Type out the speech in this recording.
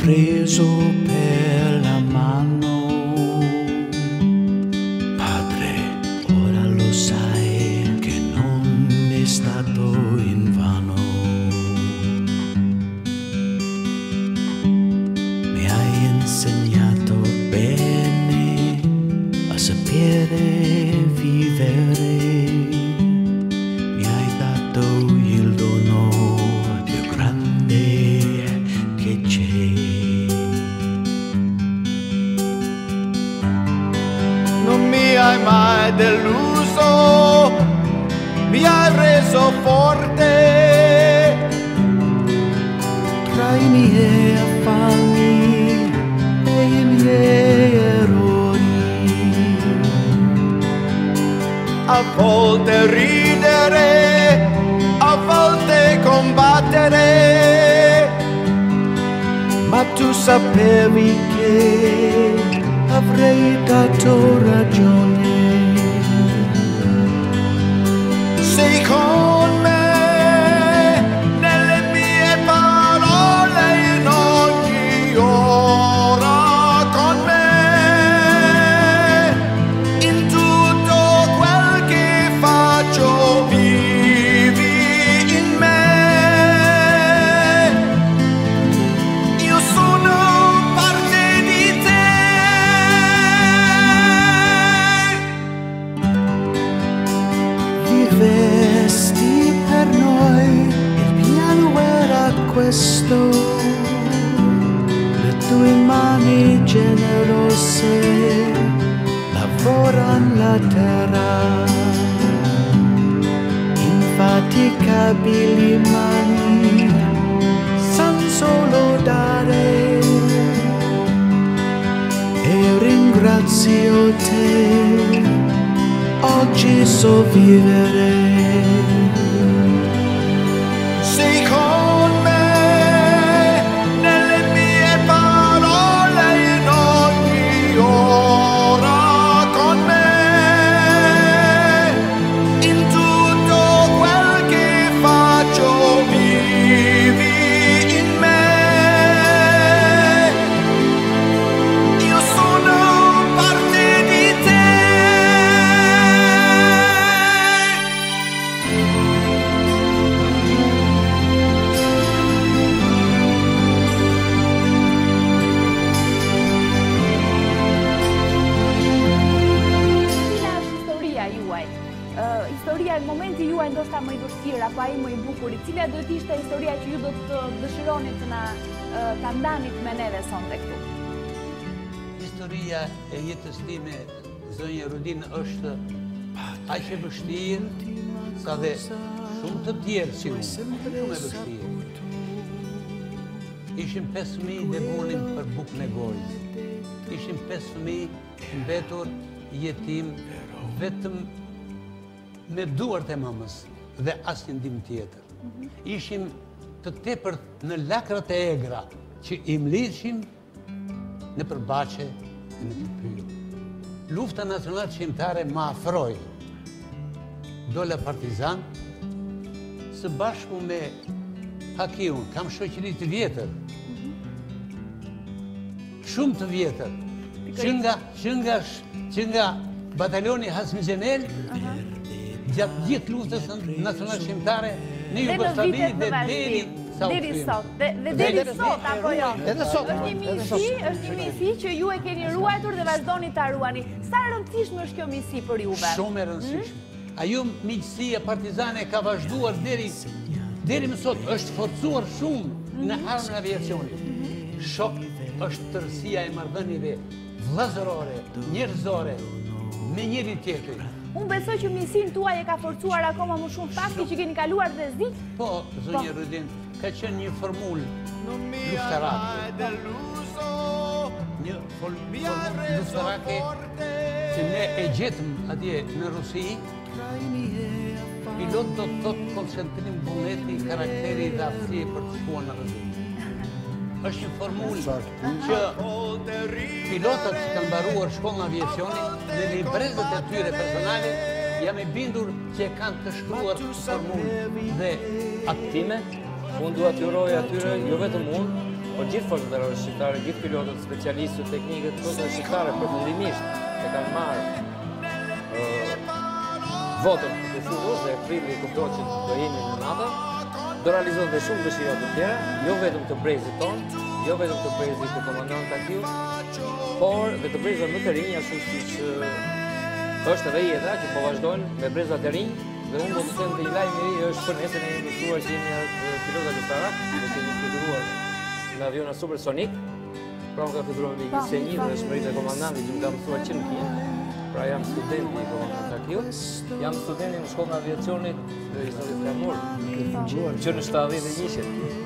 preso per la mano. Padre, ora lo sai che non è stato invano. Mi hai insegnato bene a sapere vivere. Mi hai dato il dono più grande che c'è. Non mi hai mai deluso, mi hai reso forte. Tra i miei affanni e i miei errori, a volte ridere, a volte combattere, ma tu sapevi che avrei dato ragione. Sei con me nelle mie parole in ogni ora, con me in tutto quel che faccio, vivi in me. Io sono parte di te. Vivesti per noi, il piano era questo, le tue mani generose lavorano la terra, infaticabili mani san solo dare, e ringrazio te, oggi so vivere. Sei con me nelle mie parole in ogni ora, con me in tutto quel che faccio, vivi in me. Io sono parte di te. Historia në momenti juaj ndoshta më i vështirë apo ai më i bukur, cila do të ishte historia që ju do të dëshironi të na ta ndanit me neve sonte këtu? Historia e jetës time, zonjë Rudin, është aq e vështirë sa dhe shumë të tjerë si unë, shumë e vështirë. Ishim 5 fëmijë dhe vonim për bukën e gojës. Ishim 5 fëmijë mbetur jetim vetëm me duart e mamës dhe asnjë ndihmë tjetër. Ishim të tepërt në lakrat e egra që i mlidhshim në përbaçe e në pyll. Lufta nacionale shqiptare ma afroi. Dola partizan, së bashku me Hakiun, kam shoqëri të vjetër. Shumë të vjetër. Që nga batalioni Hasmi Xhenel, gjatë gjithë luftës nacionale shqiptare në Jugosllavi dhe deri sot. Dhe deri sot, apo jo? Është një misi që ju e keni ruajtur dhe vazhdoni ta ruani. Sa e rëndësishme është kjo misi për juve? Shumë e rëndësishme. Ajo miqësia partizane ka vazhduar deri më sot, është forcuar shumë në armën e aviacionit. Shok është tërësia e marrëdhënieve vllazërore, njerëzore me njëri tjetrin. Unë besoj që misin tuaj e ka forcuar akoma më shumë fakti që keni kaluar dhe zi? Po, zonjë Rudin, ka qenë një formullë luftarake. Një formullë luftarake që ne e gjetëm atje në Rusi. Pilot do të thotë koncentrim vullneti, karakteri dhe aftësie për të shkuar në rrezik. Është një formullë që pilotët që kanë mbaruar shkollën e aviacionit në librezët e tyre personale, jam i bindur që e kanë të shkruar formullë dhe aktime. Unë dua t'ju uroj atyre, jo vetëm unë, por gjithë forcat zerore shqiptare, gjithë pilotët, specialistët, teknikët, forcat shqiptare përfundimisht e kanë marrë votën të futbollit dhe prilli kuptohet që do jemi në NATO, do realizohen dhe shumë dëshira të tjera, jo vetëm të brezit tonë, jo vetëm të brezit të komandant Takiu, por dhe të brezat më të rinj, ashtu siç është edhe jeta që po vazhdojnë me brezat e rinj, dhe unë mund të them të një lajm i ri është për nesër ne jemi mësuar që jemi pilota luftarak, ne kemi fluturuar në aviona supersonik, pra unë ka fluturuar me Gjise 1 dhe shmëritë e komandantit që më ka mësuar 100 km. Pra jam studenti i komandant Takiu, jam studenti në shkollën e aviacionit të Historisë Flamur, që në 71-shin.